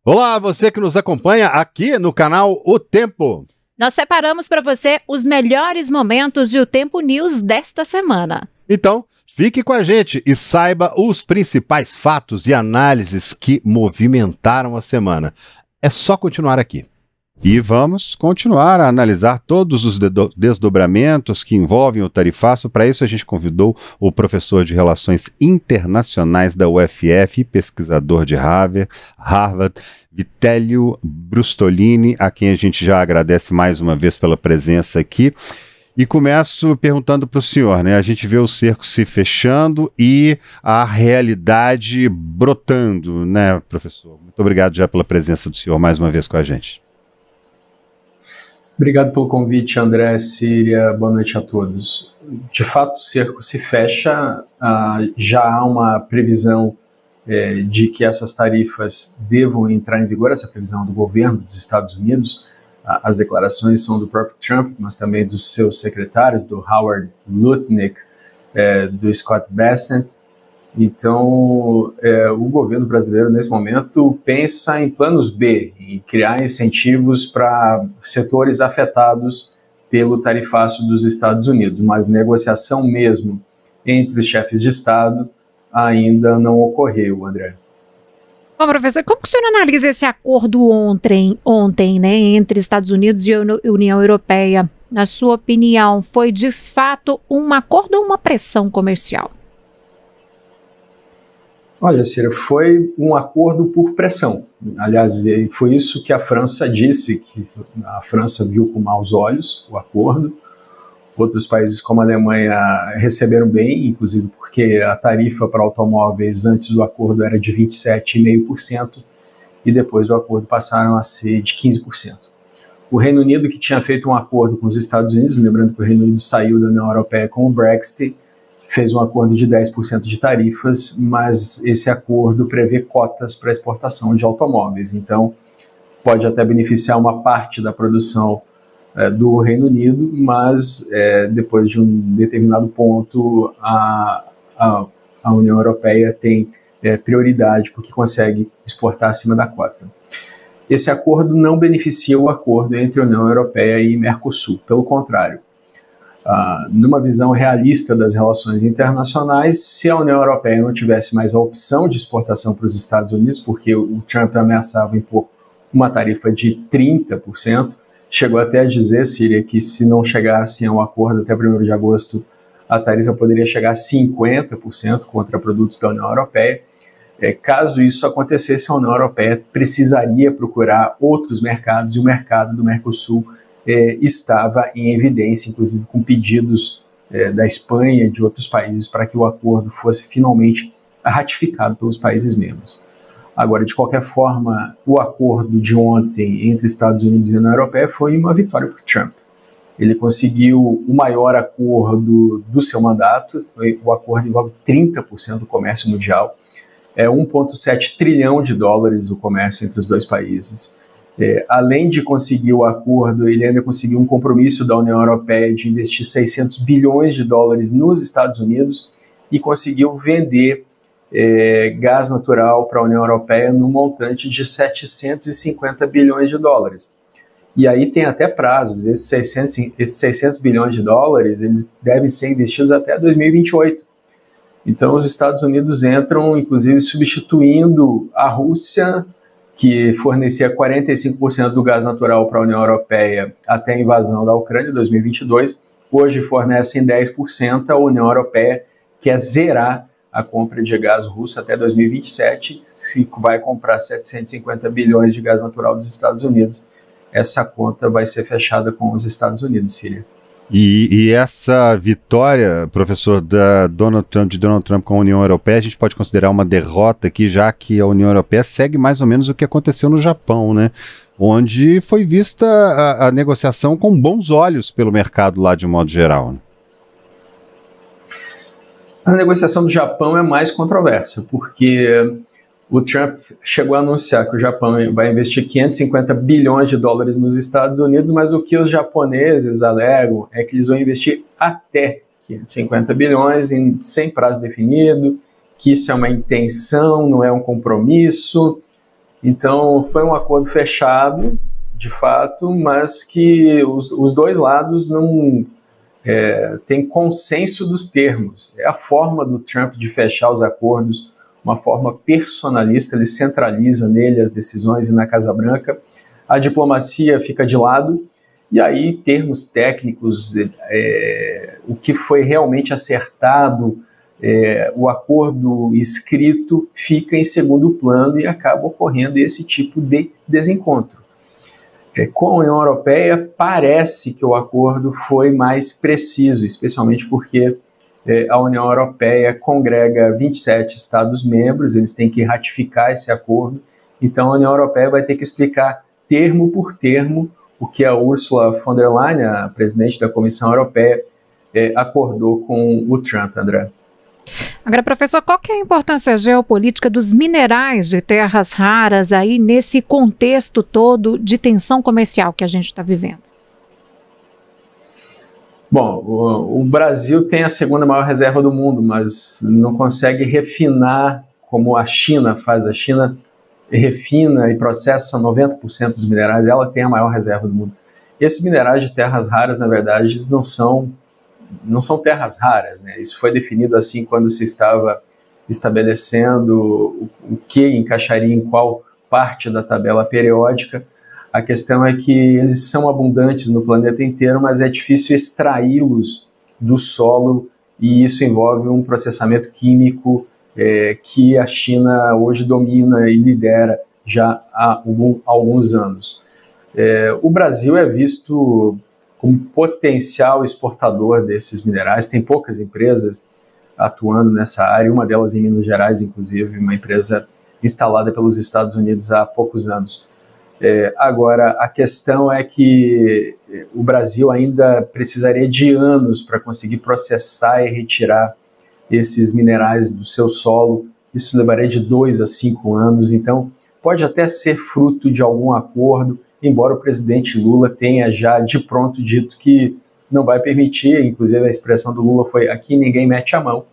Olá, você que nos acompanha aqui no canal O Tempo. Nós separamos para você os melhores momentos de O Tempo News desta semana. Então, fique com a gente e saiba os principais fatos e análises que movimentaram a semana. É só continuar aqui. E vamos continuar a analisar todos os desdobramentos que envolvem o tarifaço. Para isso, a gente convidou o professor de Relações Internacionais da UFF e pesquisador de Harvard, Vitellio Brustolin, a quem a gente já agradece mais uma vez pela presença aqui. E começo perguntando para o senhor, né? A gente vê o cerco se fechando e a realidade brotando, né, professor? Muito obrigado já pela presença do senhor mais uma vez com a gente. Obrigado pelo convite, André, Síria, boa noite a todos. De fato, o cerco se fecha, já há uma previsão de que essas tarifas devam entrar em vigor, essa previsão do governo dos Estados Unidos. As declarações são do próprio Trump, mas também dos seus secretários, do Howard Lutnick, do Scott Bessent. Então, o governo brasileiro, nesse momento, pensa em planos B, em criar incentivos para setores afetados pelo tarifaço dos Estados Unidos, mas negociação mesmo entre os chefes de Estado ainda não ocorreu, André. Bom, professor, como que o senhor analisa esse acordo ontem, né, entre Estados Unidos e União Europeia? Na sua opinião, foi de fato um acordo ou uma pressão comercial? Olha, Cira, foi um acordo por pressão. Aliás, foi isso que a França disse, que a França viu com maus olhos o acordo. Outros países, como a Alemanha, receberam bem, inclusive porque a tarifa para automóveis antes do acordo era de 27,5% e depois do acordo passaram a ser de 15%. O Reino Unido, que tinha feito um acordo com os Estados Unidos, lembrando que o Reino Unido saiu da União Europeia com o Brexit, fez um acordo de 10% de tarifas, mas esse acordo prevê cotas para exportação de automóveis. Então, pode até beneficiar uma parte da produção do Reino Unido, mas depois de um determinado ponto, a União Europeia tem prioridade porque consegue exportar acima da cota. Esse acordo não beneficia o acordo entre a União Europeia e Mercosul, pelo contrário. Numa visão realista das relações internacionais, se a União Europeia não tivesse mais a opção de exportação para os Estados Unidos, porque o Trump ameaçava impor uma tarifa de 30%, chegou até a dizer, Síria, que se não chegassem ao acordo até 1º de agosto, a tarifa poderia chegar a 50% contra produtos da União Europeia. Caso isso acontecesse, a União Europeia precisaria procurar outros mercados, e o mercado do Mercosul estava em evidência, inclusive com pedidos da Espanha e de outros países para que o acordo fosse finalmente ratificado pelos países membros. Agora, de qualquer forma, o acordo de ontem entre Estados Unidos e União Europeia foi uma vitória para o Trump. Ele conseguiu o maior acordo do seu mandato, o acordo envolve 30% do comércio mundial, 1,7 trilhão de dólares o comércio entre os dois países. Além de conseguir o acordo, ele ainda conseguiu um compromisso da União Europeia de investir 600 bilhões de dólares nos Estados Unidos e conseguiu vender gás natural para a União Europeia no montante de 750 bilhões de dólares. E aí tem até prazos, esses 600 bilhões de dólares eles devem ser investidos até 2028. Então os Estados Unidos entram, inclusive, substituindo a Rússia, que fornecia 45% do gás natural para a União Europeia até a invasão da Ucrânia em 2022, hoje fornecem 10%, a União Europeia quer zerar a compra de gás russo até 2027, se vai comprar 750 bilhões de gás natural dos Estados Unidos, essa conta vai ser fechada com os Estados Unidos, Síria. E essa vitória, professor, de Donald Trump com a União Europeia, a gente pode considerar uma derrota aqui, já que a União Europeia segue mais ou menos o que aconteceu no Japão, né? Onde foi vista a negociação com bons olhos pelo mercado lá de modo geral, né? A negociação do Japão é mais controversa, porque o Trump chegou a anunciar que o Japão vai investir 550 bilhões de dólares nos Estados Unidos, mas o que os japoneses alegam é que eles vão investir até 550 bilhões sem prazo definido, que isso é uma intenção, não é um compromisso. Então, foi um acordo fechado, de fato, mas que os dois lados não têm consenso dos termos. É a forma do Trump de fechar os acordos, uma forma personalista, ele centraliza nele as decisões e na Casa Branca. A diplomacia fica de lado, e aí termos técnicos, o que foi realmente acertado, o acordo escrito fica em segundo plano e acaba ocorrendo esse tipo de desencontro. Com a União Europeia, parece que o acordo foi mais preciso, especialmente porque a União Europeia congrega 27 Estados-membros, eles têm que ratificar esse acordo, então a União Europeia vai ter que explicar termo por termo o que a Ursula von der Leyen, a presidente da Comissão Europeia, acordou com o Trump, André. Agora, professor, qual que é a importância geopolítica dos minerais de terras raras aí nesse contexto todo de tensão comercial que a gente está vivendo? Bom, o Brasil tem a segunda maior reserva do mundo, mas não consegue refinar como a China faz. A China refina e processa 90% dos minerais, ela tem a maior reserva do mundo. Esses minerais de terras raras, na verdade, eles não são terras raras, né? Isso foi definido assim quando se estava estabelecendo o que encaixaria em qual parte da tabela periódica. A questão é que eles são abundantes no planeta inteiro, mas é difícil extraí-los do solo, e isso envolve um processamento químico que a China hoje domina e lidera já há alguns anos. O Brasil é visto como potencial exportador desses minerais, tem poucas empresas atuando nessa área, uma delas em Minas Gerais, inclusive, uma empresa instalada pelos Estados Unidos há poucos anos. Agora, a questão é que o Brasil ainda precisaria de anos para conseguir processar e retirar esses minerais do seu solo. Isso levaria de 2 a 5 anos, então pode até ser fruto de algum acordo, embora o presidente Lula tenha já de pronto dito que não vai permitir, inclusive a expressão do Lula foi: aqui ninguém mete a mão.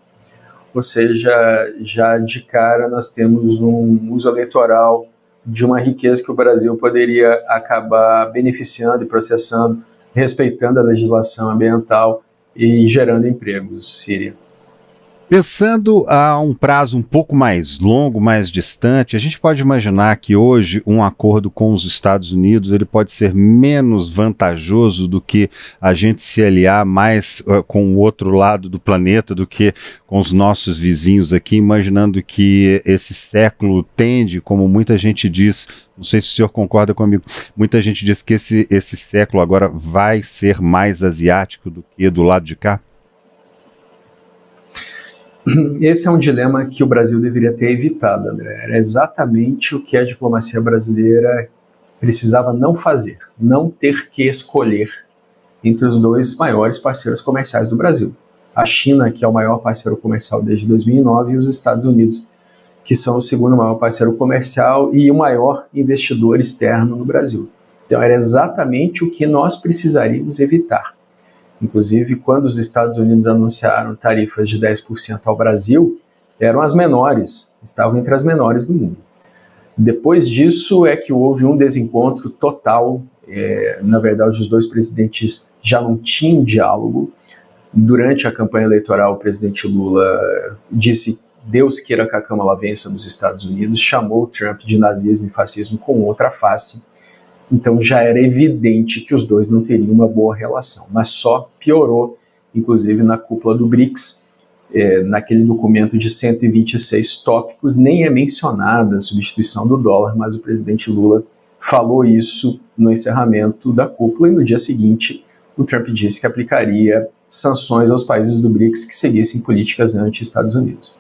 Ou seja, já de cara nós temos um uso eleitoral de uma riqueza que o Brasil poderia acabar beneficiando e processando, respeitando a legislação ambiental e gerando empregos, Síria. Pensando a um prazo um pouco mais longo, mais distante, a gente pode imaginar que hoje um acordo com os Estados Unidos ele pode ser menos vantajoso do que a gente se aliar mais com o outro lado do planeta do que com os nossos vizinhos aqui, imaginando que esse século tende, como muita gente diz, não sei se o senhor concorda comigo, muita gente diz que esse século agora vai ser mais asiático do que do lado de cá? Esse é um dilema que o Brasil deveria ter evitado, André. Era exatamente o que a diplomacia brasileira precisava não fazer, não ter que escolher entre os dois maiores parceiros comerciais do Brasil. A China, que é o maior parceiro comercial desde 2009, e os Estados Unidos, que são o segundo maior parceiro comercial e o maior investidor externo no Brasil. Então era exatamente o que nós precisaríamos evitar. Inclusive, quando os Estados Unidos anunciaram tarifas de 10% ao Brasil, eram as menores, estavam entre as menores do mundo. Depois disso é que houve um desencontro total, na verdade os dois presidentes já não tinham diálogo. Durante a campanha eleitoral, o presidente Lula disse: Deus queira que a Câmara vença nos Estados Unidos, chamou o Trump de nazismo e fascismo com outra face. Então já era evidente que os dois não teriam uma boa relação, mas só piorou, inclusive na cúpula do BRICS, naquele documento de 126 tópicos, nem é mencionada a substituição do dólar, mas o presidente Lula falou isso no encerramento da cúpula e no dia seguinte o Trump disse que aplicaria sanções aos países do BRICS que seguissem políticas anti-Estados Unidos.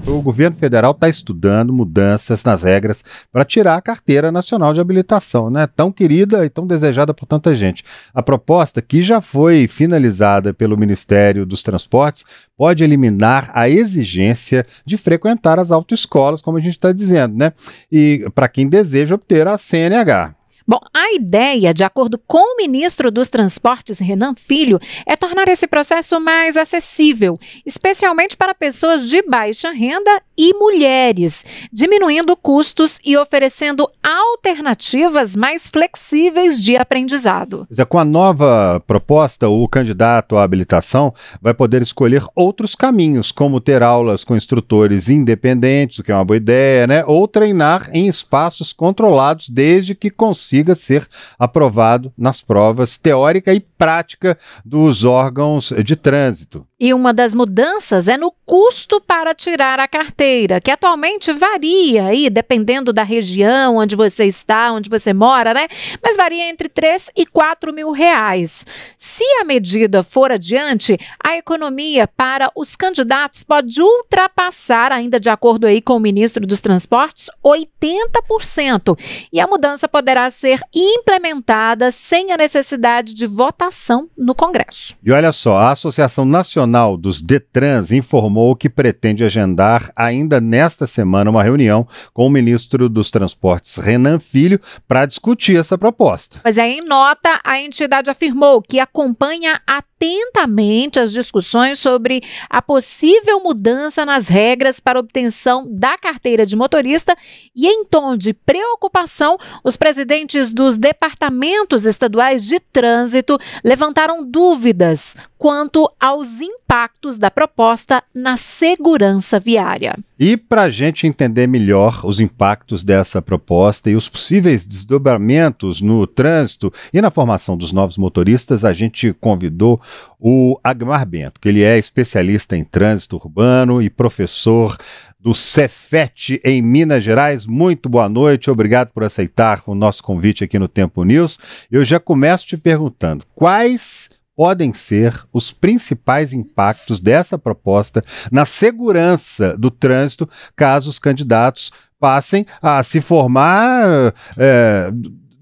O governo federal está estudando mudanças nas regras para tirar a Carteira Nacional de Habilitação, né? Tão querida e tão desejada por tanta gente. A proposta, que já foi finalizada pelo Ministério dos Transportes, pode eliminar a exigência de frequentar as autoescolas, como a gente está dizendo, né? E para quem deseja obter a CNH. Bom, a ideia, de acordo com o ministro dos Transportes, Renan Filho, é tornar esse processo mais acessível, especialmente para pessoas de baixa renda e mulheres, diminuindo custos e oferecendo alternativas mais flexíveis de aprendizado. Com a nova proposta, o candidato à habilitação vai poder escolher outros caminhos, como ter aulas com instrutores independentes, o que é uma boa ideia, né? Ou treinar em espaços controlados, desde que consiga ser aprovado nas provas teórica e prática dos órgãos de trânsito. E uma das mudanças é no custo para tirar a carteira, que atualmente varia aí, dependendo da região onde você está, onde você mora, né? Mas varia entre 3 e 4 mil reais. Se a medida for adiante, a economia para os candidatos pode ultrapassar, ainda de acordo aí com o ministro dos Transportes, 80%. E a mudança poderá ser implementada sem a necessidade de votação no Congresso. E olha só, a Associação Nacional dos Detrans informou que pretende agendar ainda nesta semana uma reunião com o ministro dos Transportes, Renan Filho, para discutir essa proposta. Mas aí, em nota, a entidade afirmou que acompanha atentamente as discussões sobre a possível mudança nas regras para obtenção da carteira de motorista e, em tom de preocupação, os presidentes dos departamentos estaduais de trânsito levantaram dúvidas quanto aos impactos da proposta na segurança viária. E para a gente entender melhor os impactos dessa proposta e os possíveis desdobramentos no trânsito e na formação dos novos motoristas, a gente convidou o Agmar Bento, que ele é especialista em trânsito urbano e professor do Cefet em Minas Gerais. Muito boa noite, obrigado por aceitar o nosso convite aqui no Tempo News. Eu já começo te perguntando, quais podem ser os principais impactos dessa proposta na segurança do trânsito, caso os candidatos passem a se formar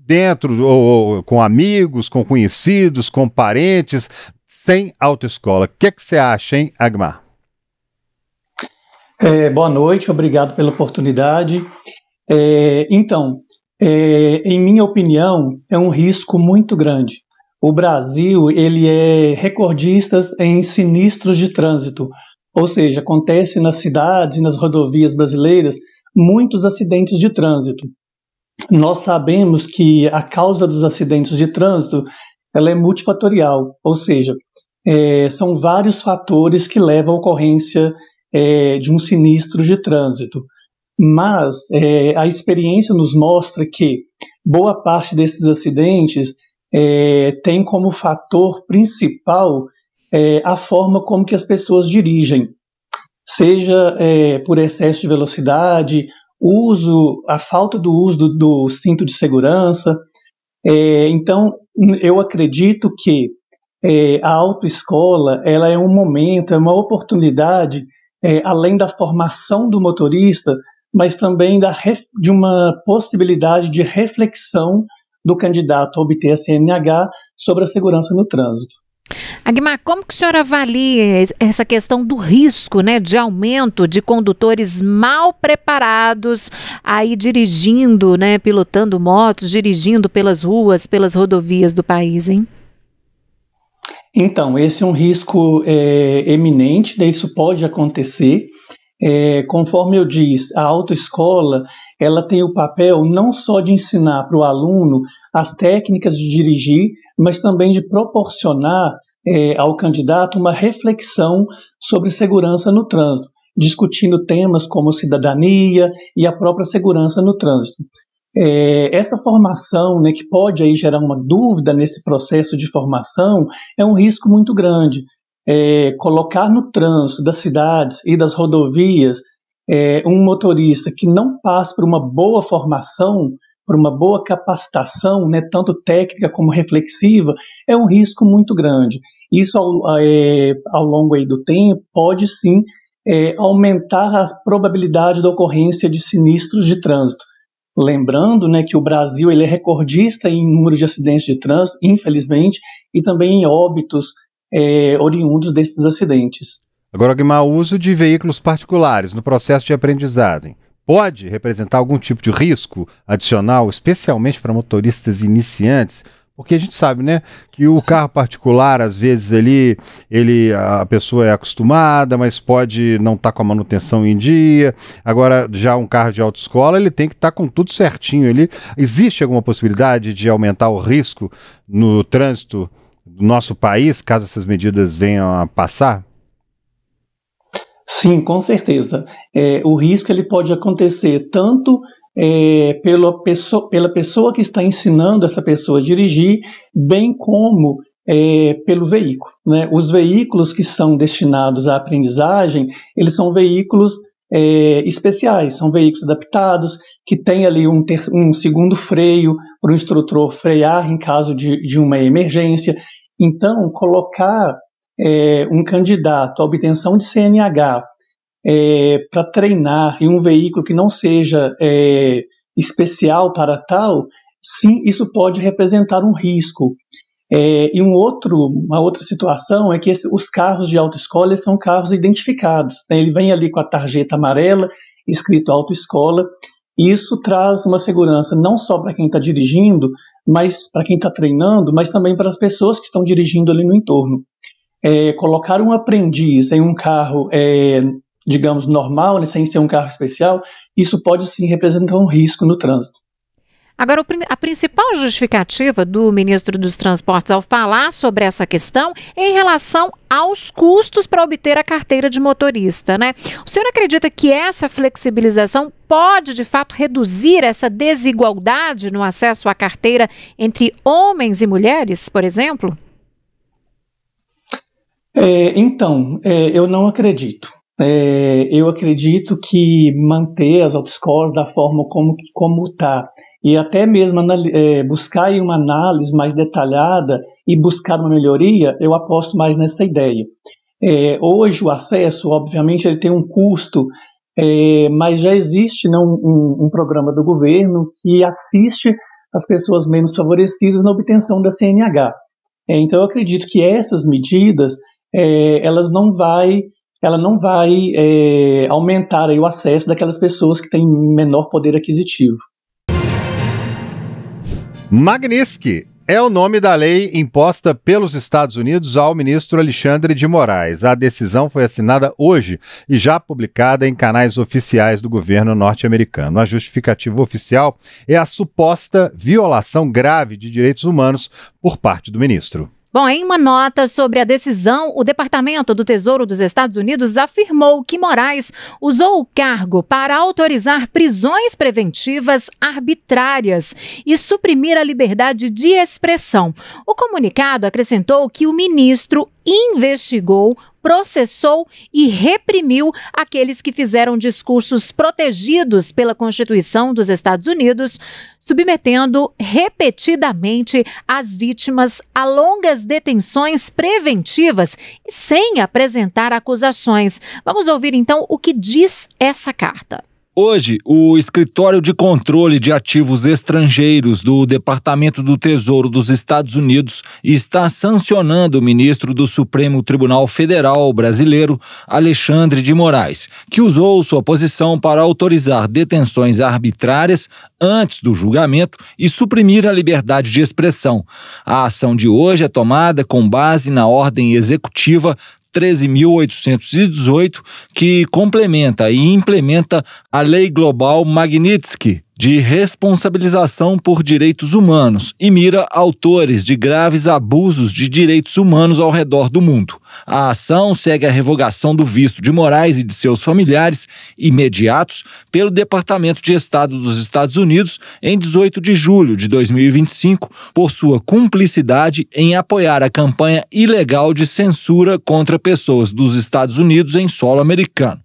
dentro, ou com amigos, com conhecidos, com parentes, sem autoescola? O que você acha, hein, Agmar? Boa noite, obrigado pela oportunidade. Em minha opinião, é um risco muito grande. O Brasil, ele é recordista em sinistros de trânsito, ou seja, acontece nas cidades e nas rodovias brasileiras muitos acidentes de trânsito. Nós sabemos que a causa dos acidentes de trânsito ela é multifatorial, ou seja, são vários fatores que levam à ocorrência de um sinistro de trânsito. Mas a experiência nos mostra que boa parte desses acidentes tem como fator principal a forma como que as pessoas dirigem, seja por excesso de velocidade, a falta do uso do cinto de segurança. Então, eu acredito que a autoescola ela é um momento, é uma oportunidade, além da formação do motorista, mas também de uma possibilidade de reflexão do candidato a obter a CNH sobre a segurança no trânsito. Agmar, como que o senhor avalia essa questão do risco, né, de aumento de condutores mal preparados aí dirigindo, né, pilotando motos, dirigindo pelas ruas, pelas rodovias do país, hein? Então, esse é um risco eminente, isso pode acontecer. Conforme eu disse, a autoescola ela tem o papel não só de ensinar para o aluno as técnicas de dirigir, mas também de proporcionar ao candidato uma reflexão sobre segurança no trânsito, discutindo temas como cidadania e a própria segurança no trânsito. Essa formação, né, que pode aí gerar uma dúvida nesse processo de formação, é um risco muito grande. Colocar no trânsito das cidades e das rodovias um motorista que não passa por uma boa formação, por uma boa capacitação, né, tanto técnica como reflexiva, é um risco muito grande. Isso, ao longo aí do tempo, pode sim aumentar a probabilidade da ocorrência de sinistros de trânsito. Lembrando, né, que o Brasil ele é recordista em número de acidentes de trânsito, infelizmente, e também em óbitos oriundos desses acidentes. Agora, Agmar, o uso de veículos particulares no processo de aprendizagem pode representar algum tipo de risco adicional, especialmente para motoristas iniciantes? Porque a gente sabe, né, que o carro particular, às vezes, a pessoa é acostumada, mas pode não estar com a manutenção em dia. Agora, já um carro de autoescola, ele tem que estar com tudo certinho. Existe alguma possibilidade de aumentar o risco no trânsito do nosso país, caso essas medidas venham a passar? Sim, com certeza. O risco ele pode acontecer tanto pela pessoa que está ensinando essa pessoa a dirigir, bem como pelo veículo, né? Os veículos que são destinados à aprendizagem, eles são veículos especiais, são veículos adaptados, que tem ali um segundo freio para o instrutor frear em caso de uma emergência. Então, colocar um candidato à obtenção de CNH para treinar em um veículo que não seja especial para tal, sim, isso pode representar um risco. E uma outra situação é que os carros de autoescola são carros identificados, né? Ele vem ali com a tarjeta amarela, escrito autoescola, e isso traz uma segurança não só para quem está dirigindo, mas para quem está treinando, mas também para as pessoas que estão dirigindo ali no entorno. Colocar um aprendiz em um carro digamos, normal, né, sem ser um carro especial, isso pode sim representar um risco no trânsito. Agora, a principal justificativa do ministro dos Transportes ao falar sobre essa questão é em relação aos custos para obter a carteira de motorista, né? O senhor acredita que essa flexibilização pode, de fato, reduzir essa desigualdade no acesso à carteira entre homens e mulheres, por exemplo? Eu não acredito. Eu acredito que manter as autoescolas da forma como está, e até mesmo buscar uma análise mais detalhada e buscar uma melhoria, eu aposto mais nessa ideia. Hoje o acesso, obviamente, ele tem um custo, mas já existe um programa do governo que assiste as pessoas menos favorecidas na obtenção da CNH. Então eu acredito que essas medidas, ela não vai aumentar aí o acesso daquelas pessoas que têm menor poder aquisitivo. Magnitsky é o nome da lei imposta pelos Estados Unidos ao ministro Alexandre de Moraes. A decisão foi assinada hoje e já publicada em canais oficiais do governo norte-americano. A justificativa oficial é a suposta violação grave de direitos humanos por parte do ministro. Bom, em uma nota sobre a decisão, o Departamento do Tesouro dos Estados Unidos afirmou que Moraes usou o cargo para autorizar prisões preventivas arbitrárias e suprimir a liberdade de expressão. O comunicado acrescentou que o ministro investigou, processou e reprimiu aqueles que fizeram discursos protegidos pela Constituição dos Estados Unidos, submetendo repetidamente as vítimas a longas detenções preventivas e sem apresentar acusações. Vamos ouvir então o que diz essa carta. Hoje, o Escritório de Controle de Ativos Estrangeiros do Departamento do Tesouro dos Estados Unidos está sancionando o ministro do Supremo Tribunal Federal brasileiro, Alexandre de Moraes, que usou sua posição para autorizar detenções arbitrárias antes do julgamento e suprimir a liberdade de expressão. A ação de hoje é tomada com base na ordem executiva 13.818, que complementa e implementa a Lei Global Magnitsky de responsabilização por direitos humanos e mira autores de graves abusos de direitos humanos ao redor do mundo. A ação segue a revogação do visto de Moraes e de seus familiares imediatos pelo Departamento de Estado dos Estados Unidos em 18 de julho de 2025 por sua cumplicidade em apoiar a campanha ilegal de censura contra pessoas dos Estados Unidos em solo americano.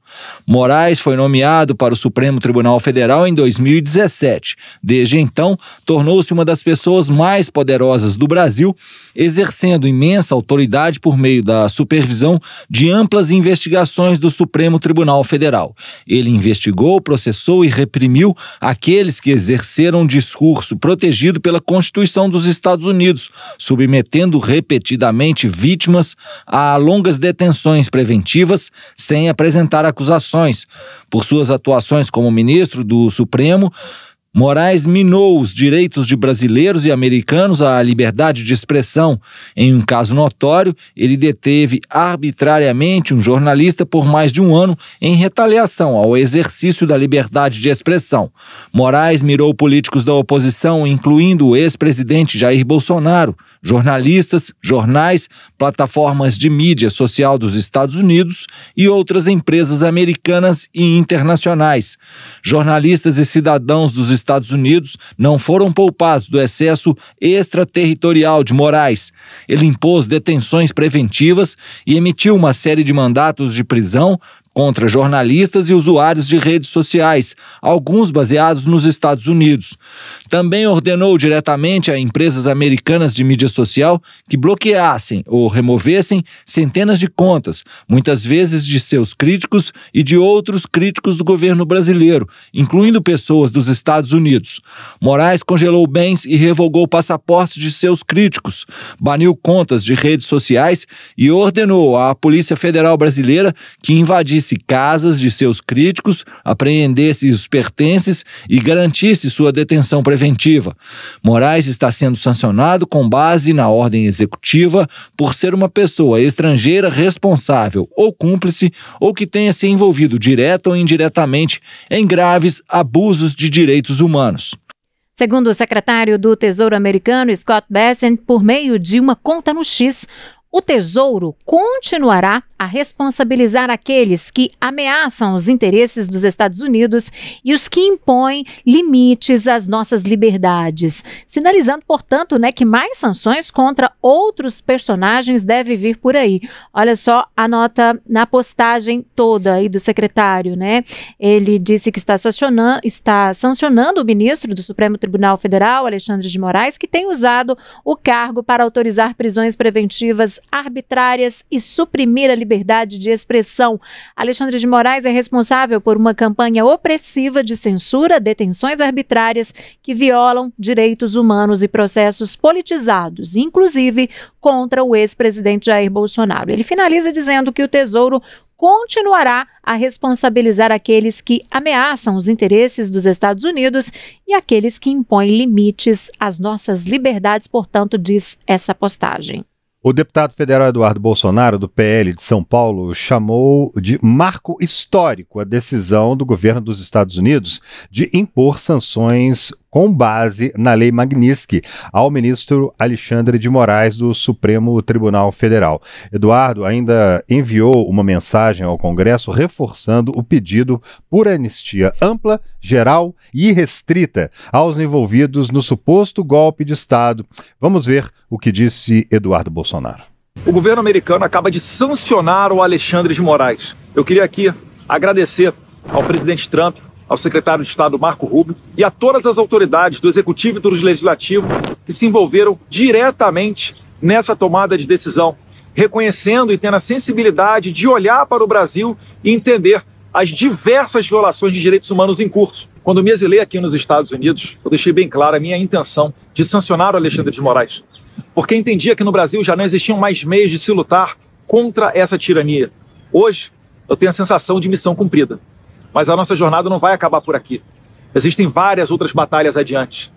Moraes foi nomeado para o Supremo Tribunal Federal em 2017. Desde então, tornou-se uma das pessoas mais poderosas do Brasil, exercendo imensa autoridade por meio da supervisão de amplas investigações do Supremo Tribunal Federal. Ele investigou, processou e reprimiu aqueles que exerceram discurso protegido pela Constituição dos Estados Unidos, submetendo repetidamente vítimas a longas detenções preventivas sem apresentar acusações. acusações. Por suas atuações como ministro do Supremo, Moraes minou os direitos de brasileiros e americanos à liberdade de expressão. Em um caso notório, ele deteve arbitrariamente um jornalista por mais de um ano em retaliação ao exercício da liberdade de expressão. Moraes mirou políticos da oposição, incluindo o ex-presidente Jair Bolsonaro, jornalistas, jornais, plataformas de mídia social dos Estados Unidos e outras empresas americanas e internacionais. Jornalistas e cidadãos dos Estados Unidos não foram poupados do excesso extraterritorial de Moraes. Ele impôs detenções preventivas e emitiu uma série de mandatos de prisão contra jornalistas e usuários de redes sociais, alguns baseados nos Estados Unidos. Também ordenou diretamente a empresas americanas de mídia social que bloqueassem ou removessem centenas de contas, muitas vezes de seus críticos e de outros críticos do governo brasileiro, incluindo pessoas dos Estados Unidos. Moraes congelou bens e revogou passaportes de seus críticos, baniu contas de redes sociais e ordenou à Polícia Federal Brasileira que invadisse casas de seus críticos, apreendesse os pertences e garantisse sua detenção preventiva. Moraes está sendo sancionado com base na ordem executiva por ser uma pessoa estrangeira responsável ou cúmplice ou que tenha se envolvido direta ou indiretamente em graves abusos de direitos humanos. Segundo o secretário do Tesouro americano, Scott Bessent, por meio de uma conta no X, o Tesouro continuará a responsabilizar aqueles que ameaçam os interesses dos Estados Unidos e os que impõem limites às nossas liberdades, sinalizando, portanto, que mais sanções contra outros personagens devem vir por aí. Olha só a nota na postagem toda aí do secretário, Ele disse que está sancionando o ministro do Supremo Tribunal Federal, Alexandre de Moraes, que tem usado o cargo para autorizar prisões preventivas arbitrárias e suprimir a liberdade de expressão. Alexandre de Moraes é responsável por uma campanha opressiva de censura, detenções arbitrárias que violam direitos humanos e processos politizados, inclusive contra o ex-presidente Jair Bolsonaro. Ele finaliza dizendo que o Tesouro continuará a responsabilizar aqueles que ameaçam os interesses dos Estados Unidos e aqueles que impõem limites às nossas liberdades, portanto, diz essa postagem. O deputado federal Eduardo Bolsonaro, do PL de São Paulo, chamou de marco histórico a decisão do governo dos Estados Unidos de impor sanções com base na Lei Magnitsky ao ministro Alexandre de Moraes do Supremo Tribunal Federal. Eduardo ainda enviou uma mensagem ao Congresso reforçando o pedido por anistia ampla, geral e restrita aos envolvidos no suposto golpe de Estado. Vamos ver o que disse Eduardo Bolsonaro. O governo americano acaba de sancionar o Alexandre de Moraes. Eu queria aqui agradecer ao presidente Trump, ao secretário de Estado Marco Rubio e a todas as autoridades do Executivo e do Legislativo que se envolveram diretamente nessa tomada de decisão, reconhecendo e tendo a sensibilidade de olhar para o Brasil e entender as diversas violações de direitos humanos em curso. Quando me exilei aqui nos Estados Unidos, eu deixei bem clara a minha intenção de sancionar o Alexandre de Moraes, porque entendia que no Brasil já não existiam mais meios de se lutar contra essa tirania. Hoje, eu tenho a sensação de missão cumprida. Mas a nossa jornada não vai acabar por aqui. Existem várias outras batalhas adiante.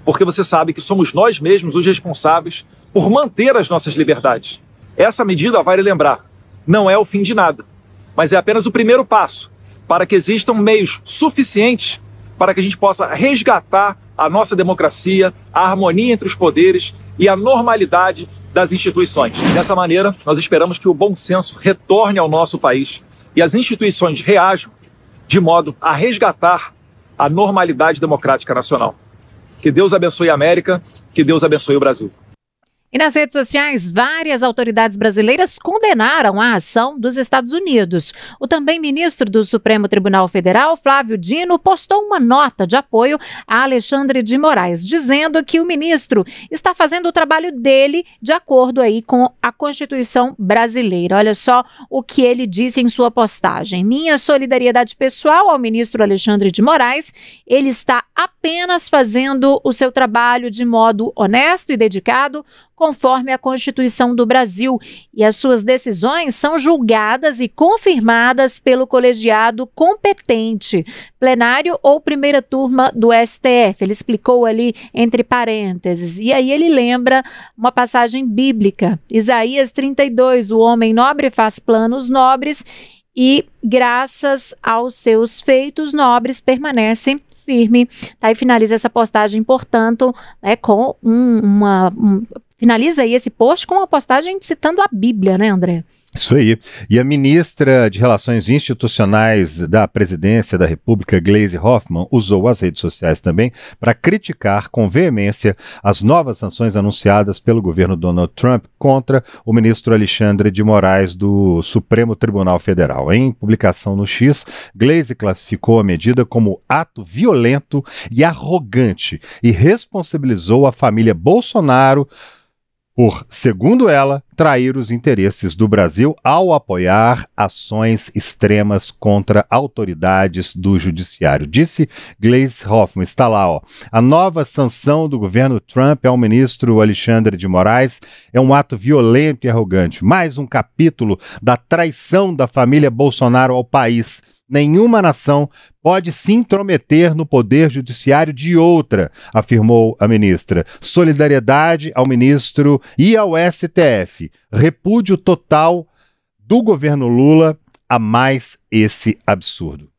Porque você sabe que somos nós mesmos os responsáveis por manter as nossas liberdades. Essa medida, vale lembrar, não é o fim de nada, mas é apenas o primeiro passo para que existam meios suficientes para que a gente possa resgatar a nossa democracia, a harmonia entre os poderes e a normalidade das instituições. Dessa maneira, nós esperamos que o bom senso retorne ao nosso país e as instituições reajam de modo a resgatar a normalidade democrática nacional. Que Deus abençoe a América, que Deus abençoe o Brasil. E nas redes sociais, várias autoridades brasileiras condenaram a ação dos Estados Unidos. O também ministro do Supremo Tribunal Federal, Flávio Dino, postou uma nota de apoio a Alexandre de Moraes, dizendo que o ministro está fazendo o trabalho dele de acordo aí com a Constituição brasileira. Olha só o que ele disse em sua postagem. Minha solidariedade pessoal ao ministro Alexandre de Moraes. Ele está apenas fazendo o seu trabalho de modo honesto e dedicado, conforme a Constituição do Brasil, e as suas decisões são julgadas e confirmadas pelo colegiado competente, plenário ou primeira turma do STF. Ele explicou ali entre parênteses. E aí ele lembra uma passagem bíblica, Isaías 32, o homem nobre faz planos nobres e, graças aos seus feitos nobres, permanece firme. Aí finaliza essa postagem, portanto, com finaliza aí esse post com uma postagem citando a Bíblia, né, André? Isso aí. E a ministra de Relações Institucionais da Presidência da República, Gleisi Hoffmann, usou as redes sociais também para criticar com veemência as novas sanções anunciadas pelo governo Donald Trump contra o ministro Alexandre de Moraes do Supremo Tribunal Federal. Em publicação no X, Gleisi classificou a medida como ato violento e arrogante e responsabilizou a família Bolsonaro por, segundo ela, trair os interesses do Brasil ao apoiar ações extremas contra autoridades do judiciário. Disse Gleisi Hoffmann, está lá, ó. A nova sanção do governo Trump ao ministro Alexandre de Moraes é um ato violento e arrogante. Mais um capítulo da traição da família Bolsonaro ao país. Nenhuma nação pode se intrometer no poder judiciário de outra, afirmou a ministra. Solidariedade ao ministro e ao STF. Repúdio total do governo Lula a mais esse absurdo.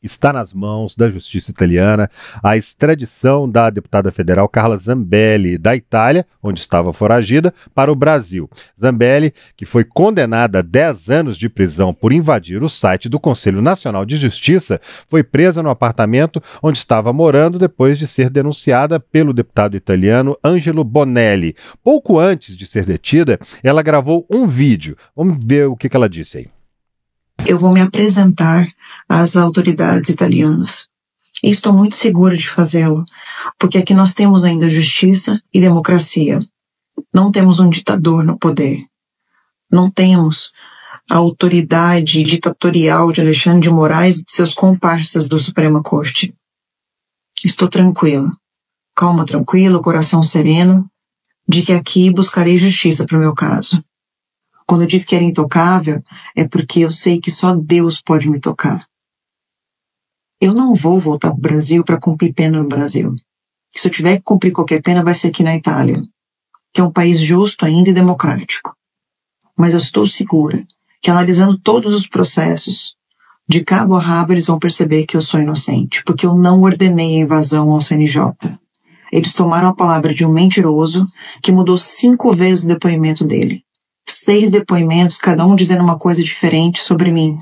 Está nas mãos da justiça italiana a extradição da deputada federal Carla Zambelli da Itália, onde estava foragida, para o Brasil. Zambelli, que foi condenada a 10 anos de prisão por invadir o site do Conselho Nacional de Justiça, foi presa no apartamento onde estava morando depois de ser denunciada pelo deputado italiano Angelo Bonelli. Pouco antes de ser detida, ela gravou um vídeo. Vamos ver o que ela disse aí. Eu vou me apresentar às autoridades italianas. E estou muito segura de fazê-lo, porque aqui nós temos ainda justiça e democracia. Não temos um ditador no poder. Não temos a autoridade ditatorial de Alexandre de Moraes e de seus comparsas do Suprema Corte. Estou tranquila, calma, tranquila, coração sereno, de que aqui buscarei justiça para o meu caso. Quando eu disse que era intocável, é porque eu sei que só Deus pode me tocar. Eu não vou voltar para o Brasil para cumprir pena no Brasil. Se eu tiver que cumprir qualquer pena, vai ser aqui na Itália, que é um país justo ainda e democrático. Mas eu estou segura que, analisando todos os processos, de cabo a rabo, eles vão perceber que eu sou inocente, porque eu não ordenei a invasão ao CNJ. Eles tomaram a palavra de um mentiroso que mudou 5 vezes o depoimento dele. 6 depoimentos, cada um dizendo uma coisa diferente sobre mim.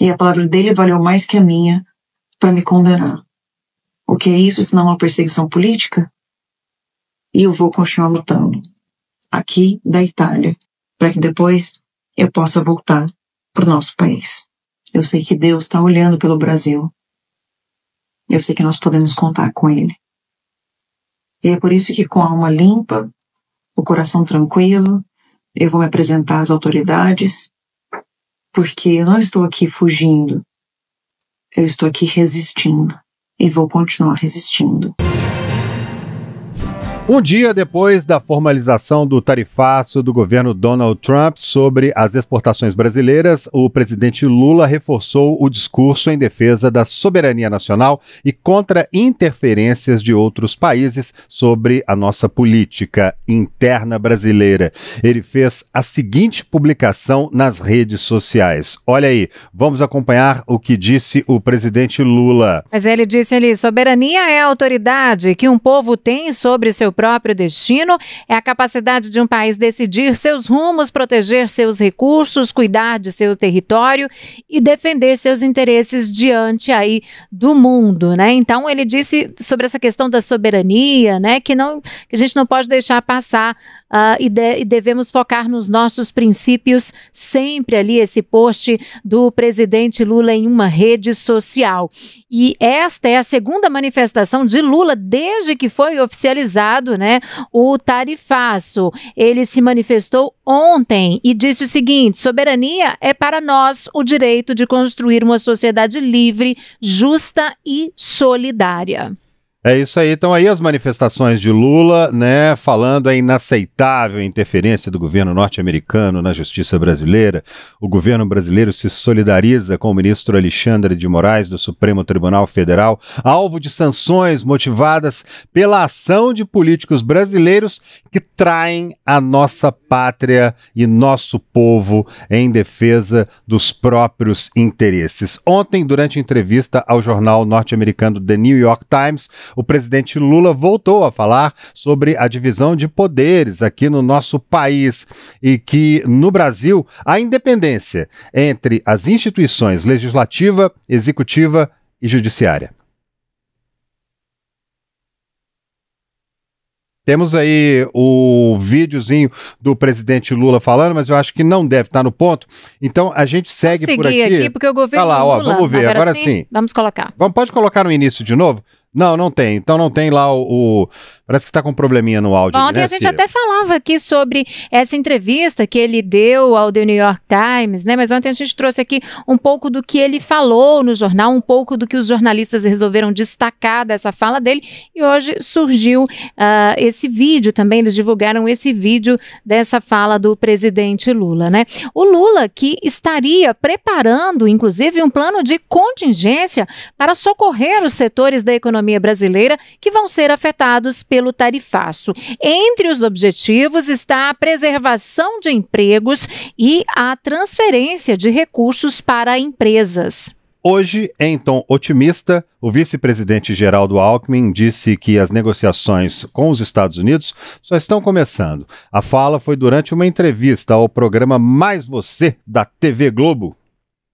E a palavra dele valeu mais que a minha para me condenar. O que é isso senão uma perseguição política? E eu vou continuar lutando aqui da Itália para que depois eu possa voltar para o nosso país. Eu sei que Deus está olhando pelo Brasil. Eu sei que nós podemos contar com Ele. E é por isso que, com a alma limpa, o coração tranquilo, eu vou me apresentar às autoridades, porque eu não estou aqui fugindo, eu estou aqui resistindo e vou continuar resistindo. Um dia depois da formalização do tarifaço do governo Donald Trump sobre as exportações brasileiras, o presidente Lula reforçou o discurso em defesa da soberania nacional e contra interferências de outros países sobre a nossa política interna brasileira. Ele fez a seguinte publicação nas redes sociais. Olha aí, vamos acompanhar o que disse o presidente Lula. Mas ele disse ali, soberania é a autoridade que um povo tem sobre seu próprio destino, é a capacidade de um país decidir seus rumos, proteger seus recursos, cuidar de seu território e defender seus interesses diante aí do mundo, né? Então ele disse sobre essa questão da soberania, né, que a gente não pode deixar passar e devemos focar nos nossos princípios, sempre ali esse post do presidente Lula em uma rede social. E esta é a segunda manifestação de Lula desde que foi oficializado, né, o tarifaço. Ele se manifestou ontem e disse o seguinte: soberania é para nós o direito de construir uma sociedade livre, justa e solidária. É isso aí, então aí as manifestações de Lula, né, falando a inaceitável interferência do governo norte-americano na justiça brasileira. O governo brasileiro se solidariza com o ministro Alexandre de Moraes do Supremo Tribunal Federal, alvo de sanções motivadas pela ação de políticos brasileiros que traem a nossa pátria e nosso povo em defesa dos próprios interesses. Ontem, durante entrevista ao jornal norte-americano The New York Times, o presidente Lula voltou a falar sobre a divisão de poderes aqui no nosso país e que, no Brasil, a independência entre as instituições legislativa, executiva e judiciária. Temos aí o videozinho do presidente Lula falando, mas eu acho que não deve estar no ponto. Então a gente segue por aqui. Porque o governo lá, ó, Lula, vamos ver, agora sim. Vamos colocar. Pode colocar no início de novo? Não tem. Então não tem lá o parece que está com um probleminha no áudio. Bom, ontem a gente até falava aqui sobre essa entrevista que ele deu ao The New York Times, né? Mas ontem a gente trouxe aqui um pouco do que ele falou no jornal, um pouco do que os jornalistas resolveram destacar dessa fala dele. E hoje surgiu esse vídeo também, eles divulgaram esse vídeo dessa fala do presidente Lula, né? O Lula que estaria preparando, inclusive, um plano de contingência para socorrer os setores da economia brasileira que vão ser afetados pelo tarifaço. Entre os objetivos está a preservação de empregos e a transferência de recursos para empresas. Hoje, em tom otimista, o vice-presidente Geraldo Alckmin disse que as negociações com os Estados Unidos só estão começando. A fala foi durante uma entrevista ao programa Mais Você, da TV Globo.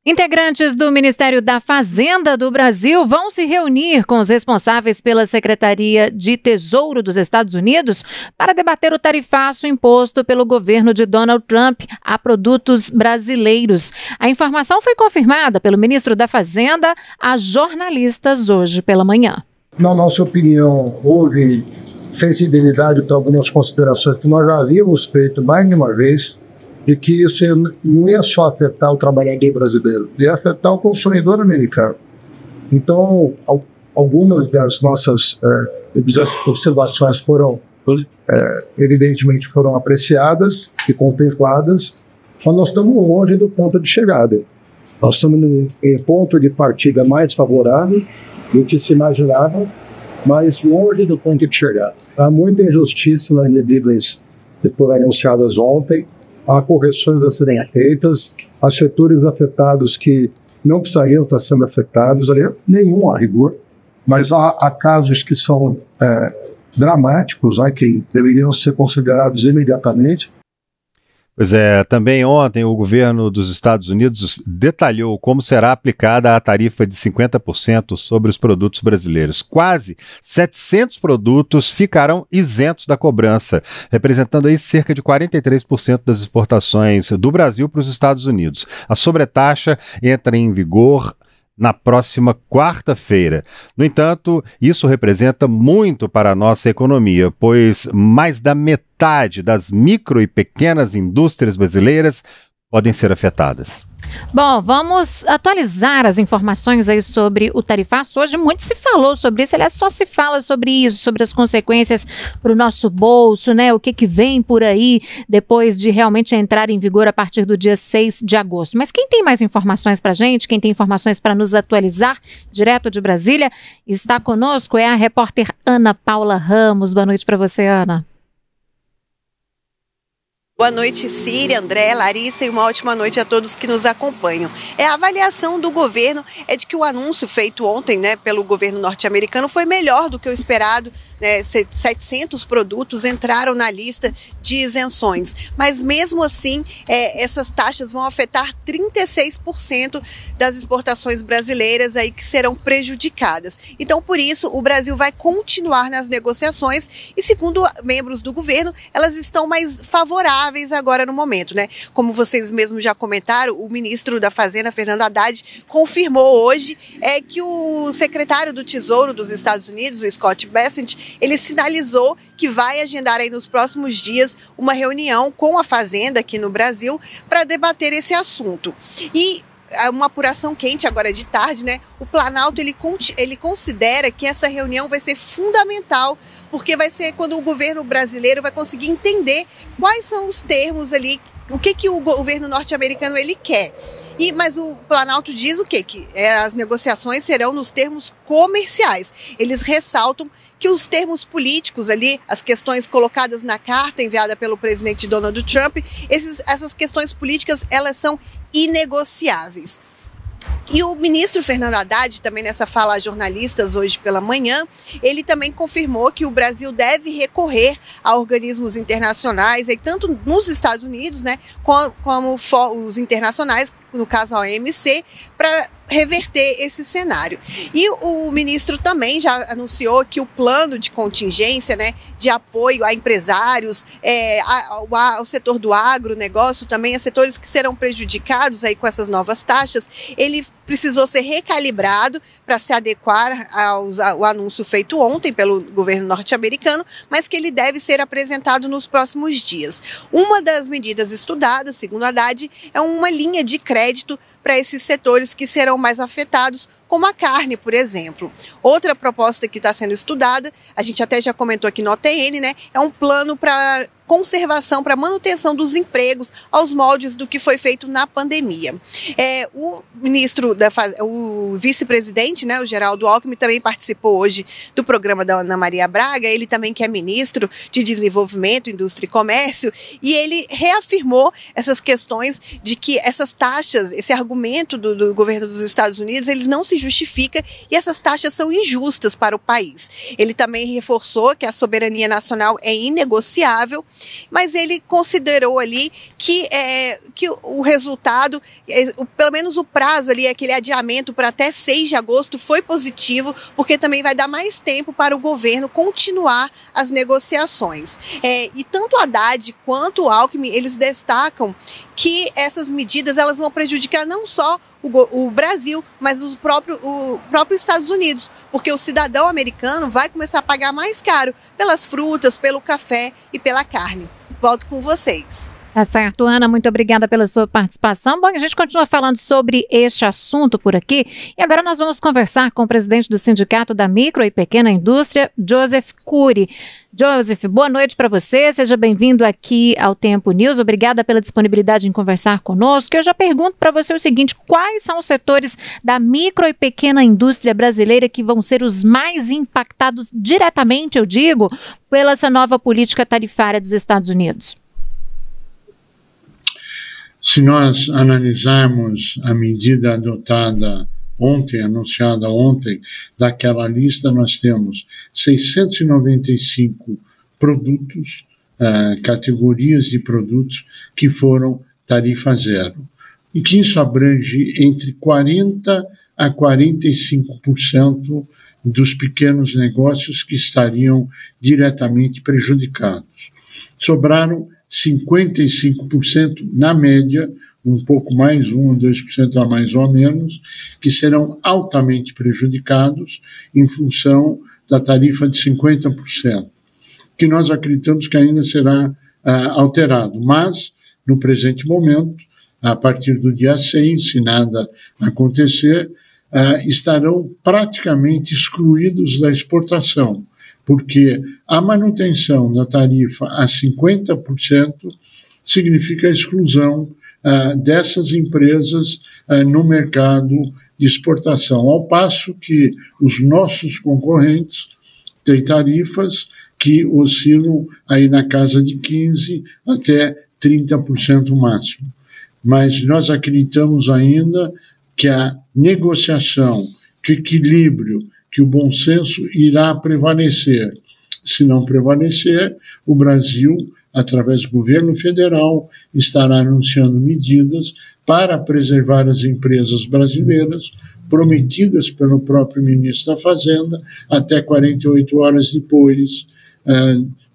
Integrantes do Ministério da Fazenda do Brasil vão se reunir com os responsáveis pela Secretaria de Tesouro dos Estados Unidos para debater o tarifaço imposto pelo governo de Donald Trump a produtos brasileiros. A informação foi confirmada pelo ministro da Fazenda a jornalistas hoje pela manhã. Na nossa opinião, houve sensibilidade para algumas considerações que nós já havíamos feito mais de uma vez, de que isso não ia só afetar o trabalhador brasileiro, ia afetar o consumidor americano. Então, algumas das nossas observações foram, evidentemente, foram apreciadas e contempladas, mas nós estamos longe do ponto de chegada. Nós estamos em ponto de partida mais favorável do que se imaginava, mas longe do ponto de chegada. Há muita injustiça nas medidas que foram anunciadas ontem. Há correções a serem feitas, há setores afetados que não precisariam estar sendo afetados, nenhum a rigor, mas há casos que são dramáticos, que deveriam ser considerados imediatamente. Pois é, também ontem o governo dos Estados Unidos detalhou como será aplicada a tarifa de 50% sobre os produtos brasileiros. Quase 700 produtos ficarão isentos da cobrança, representando aí cerca de 43% das exportações do Brasil para os Estados Unidos. A sobretaxa entra em vigor na próxima quarta-feira. No entanto, isso representa muito para a nossa economia, pois mais da metade das micro e pequenas indústrias brasileiras podem ser afetadas. Bom, vamos atualizar as informações aí sobre o tarifaço. Hoje muito se falou sobre isso, aliás, só se fala sobre isso, sobre as consequências para o nosso bolso, né? O que vem por aí depois de realmente entrar em vigor a partir do dia 6 de agosto. Mas quem tem mais informações para a gente, quem tem informações para nos atualizar, direto de Brasília, está conosco, é a repórter Ana Paula Ramos. Boa noite para você, Ana. Boa noite, Ciri, André, Larissa, e uma ótima noite a todos que nos acompanham. A avaliação do governo é de que o anúncio feito ontem, né, pelo governo norte-americano foi melhor do que o esperado. 700 produtos entraram na lista de isenções, mas mesmo assim essas taxas vão afetar 36% das exportações brasileiras aí que serão prejudicadas. Então, por isso, o Brasil vai continuar nas negociações e, segundo membros do governo, elas estão mais favoráveis agora no momento, né? Como vocês mesmos já comentaram, o ministro da Fazenda, Fernando Haddad, confirmou hoje que o secretário do Tesouro dos Estados Unidos, o Scott Bessent, ele sinalizou que vai agendar aí nos próximos dias uma reunião com a Fazenda aqui no Brasil para debater esse assunto. E uma apuração quente agora de tarde, né? O Planalto ele considera que essa reunião vai ser fundamental, porque vai ser quando o governo brasileiro vai conseguir entender quais são os termos ali, o que o governo norte-americano ele quer. Mas o Planalto diz o quê? Que as negociações serão nos termos comerciais. Eles ressaltam que os termos políticos ali, as questões colocadas na carta enviada pelo presidente Donald Trump, essas questões políticas, elas são inegociáveis. E o ministro Fernando Haddad, também nessa fala a jornalistas hoje pela manhã, ele também confirmou que o Brasil deve recorrer a organismos internacionais, tanto nos Estados Unidos, né, como os internacionais, no caso a OMC, para reverter esse cenário. E o ministro também já anunciou que o plano de contingência, né, de apoio a empresários, ao setor do agronegócio, também a setores que serão prejudicados aí com essas novas taxas, ele precisou ser recalibrado para se adequar ao anúncio feito ontem pelo governo norte-americano, mas que ele deve ser apresentado nos próximos dias. Uma das medidas estudadas, segundo Haddad, é uma linha de crédito para esses setores que serão mais afetados, como a carne, por exemplo. Outra proposta que está sendo estudada, a gente até já comentou aqui no OTN, né, é um plano para conservação, para manutenção dos empregos aos moldes do que foi feito na pandemia. O vice-presidente, né, o Geraldo Alckmin, também participou hoje do programa da Ana Maria Braga, ele também que é ministro de Desenvolvimento, Indústria e Comércio, e ele reafirmou essas questões de que essas taxas, esse argumento do governo dos Estados Unidos, eles não se justificam e essas taxas são injustas para o país. Ele também reforçou que a soberania nacional é inegociável, mas ele considerou ali que o resultado, pelo menos o prazo ali, aquele adiamento para até 6 de agosto foi positivo, porque também vai dar mais tempo para o governo continuar as negociações. E tanto o Haddad quanto o Alckmin, eles destacam que essas medidas elas vão prejudicar não só o Brasil, mas o próprio Estados Unidos, porque o cidadão americano vai começar a pagar mais caro pelas frutas, pelo café e pela carne. Volto com vocês. Tá certo, Ana, muito obrigada pela sua participação. Bom, a gente continua falando sobre este assunto por aqui e agora nós vamos conversar com o presidente do Sindicato da Micro e Pequena Indústria, Joseph Cury. Joseph, boa noite para você, seja bem-vindo aqui ao Tempo News, obrigada pela disponibilidade em conversar conosco. Eu já pergunto para você o seguinte, quais são os setores da micro e pequena indústria brasileira que vão ser os mais impactados diretamente, eu digo, pela essa nova política tarifária dos Estados Unidos? Se nós analisarmos a medida adotada ontem, anunciada ontem, daquela lista, nós temos 695 produtos, categorias de produtos que foram tarifa zero. E que isso abrange entre 40% a 45% dos pequenos negócios que estariam diretamente prejudicados. Sobraram 55% na média, um pouco mais, 1 ou 2% a mais ou menos, que serão altamente prejudicados em função da tarifa de 50%, que nós acreditamos que ainda será alterado. Mas, no presente momento, a partir do dia 6, se nada acontecer, estarão praticamente excluídos da exportação, porque a manutenção da tarifa a 50% significa a exclusão dessas empresas no mercado de exportação, ao passo que os nossos concorrentes têm tarifas que oscilam aí na casa de 15% até 30% máximo. Mas nós acreditamos ainda que a negociação, que o equilíbrio, que o bom senso irá prevalecer. Se não prevalecer, o Brasil, através do governo federal, estará anunciando medidas para preservar as empresas brasileiras, prometidas pelo próprio ministro da Fazenda, até 48 horas depois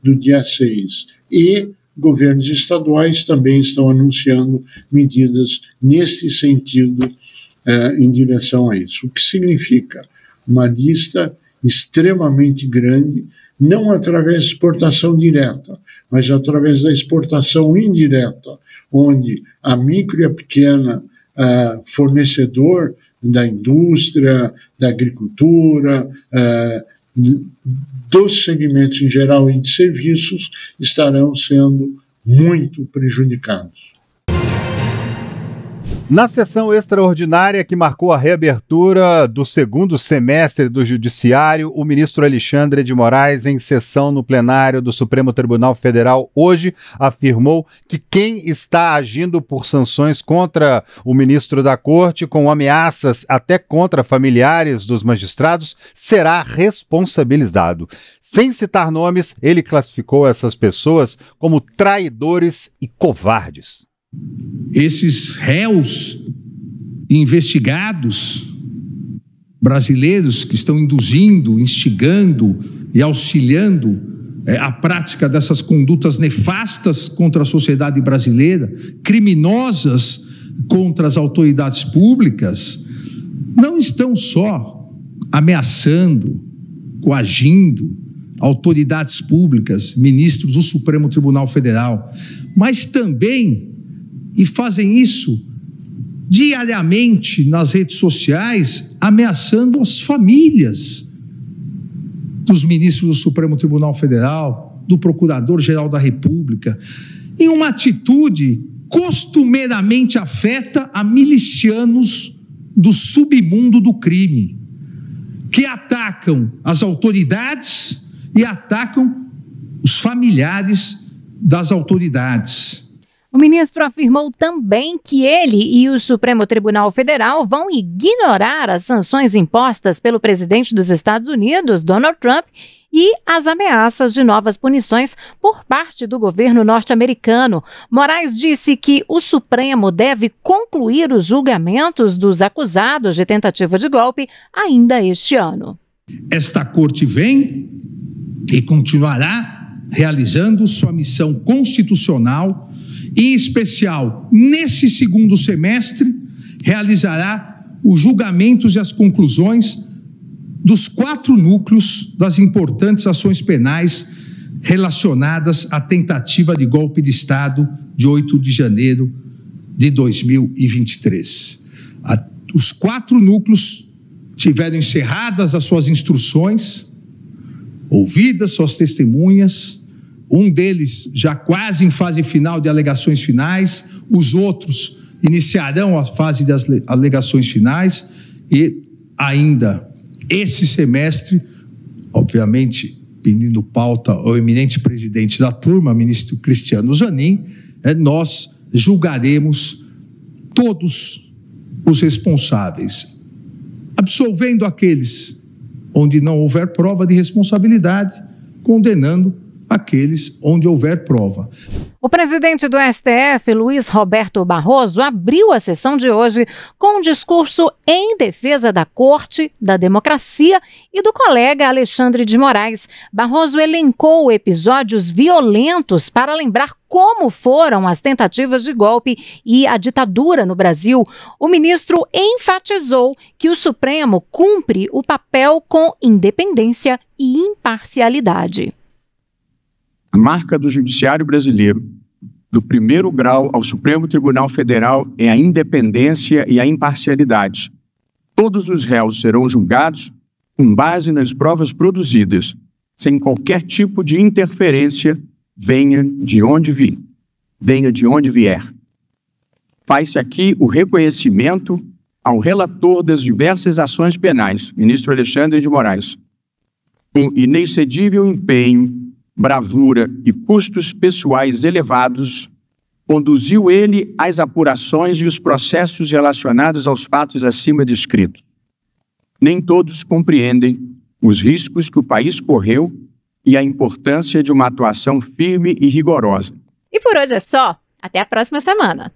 do dia 6. E governos estaduais também estão anunciando medidas nesse sentido, em direção a isso. O que significa uma lista extremamente grande, não através de exportação direta, mas através da exportação indireta, onde a micro e a pequena fornecedor da indústria, da agricultura, dos segmentos em geral e de serviços estarão sendo muito prejudicados. Na sessão extraordinária que marcou a reabertura do segundo semestre do Judiciário, o ministro Alexandre de Moraes, em sessão no plenário do Supremo Tribunal Federal hoje, afirmou que quem está agindo por sanções contra o ministro da Corte, com ameaças até contra familiares dos magistrados, será responsabilizado. Sem citar nomes, ele classificou essas pessoas como traidores e covardes. Esses réus investigados brasileiros que estão induzindo, instigando e auxiliando a prática dessas condutas nefastas contra a sociedade brasileira, criminosas contra as autoridades públicas, não estão só ameaçando, coagindo autoridades públicas, ministros do Supremo Tribunal Federal, mas também, e fazem isso diariamente nas redes sociais, ameaçando as famílias dos ministros do Supremo Tribunal Federal, do Procurador-Geral da República, em uma atitude costumeiramente afeta a milicianos do submundo do crime, que atacam as autoridades e atacam os familiares das autoridades. O ministro afirmou também que ele e o Supremo Tribunal Federal vão ignorar as sanções impostas pelo presidente dos Estados Unidos, Donald Trump, e as ameaças de novas punições por parte do governo norte-americano. Moraes disse que o Supremo deve concluir os julgamentos dos acusados de tentativa de golpe ainda este ano. Esta corte vem e continuará realizando sua missão constitucional. Em especial, nesse segundo semestre, realizará os julgamentos e as conclusões dos 4 núcleos das importantes ações penais relacionadas à tentativa de golpe de Estado de 8 de janeiro de 2023. Os 4 núcleos tiveram encerradas as suas instruções, ouvidas suas testemunhas. Um deles já quase em fase final de alegações finais, os outros iniciarão a fase das alegações finais e ainda esse semestre, obviamente, pedindo pauta ao eminente presidente da turma, ministro Cristiano Zanin, nós julgaremos todos os responsáveis, absolvendo aqueles onde não houver prova de responsabilidade, condenando aqueles onde houver prova. O presidente do STF, Luiz Roberto Barroso, abriu a sessão de hoje com um discurso em defesa da Corte, da democracia e do colega Alexandre de Moraes. Barroso elencou episódios violentos para lembrar como foram as tentativas de golpe e a ditadura no Brasil. O ministro enfatizou que o Supremo cumpre o papel com independência e imparcialidade. A marca do Judiciário brasileiro, do primeiro grau ao Supremo Tribunal Federal, é a independência e a imparcialidade. Todos os réus serão julgados com base nas provas produzidas, sem qualquer tipo de interferência, venha de onde vier. Faz-se aqui o reconhecimento ao relator das diversas ações penais, ministro Alexandre de Moraes, com inexcedível empenho, bravura e custos pessoais elevados, conduziu ele as apurações e os processos relacionados aos fatos acima descritos. Nem todos compreendem os riscos que o país correu e a importância de uma atuação firme e rigorosa. E por hoje é só. Até a próxima semana.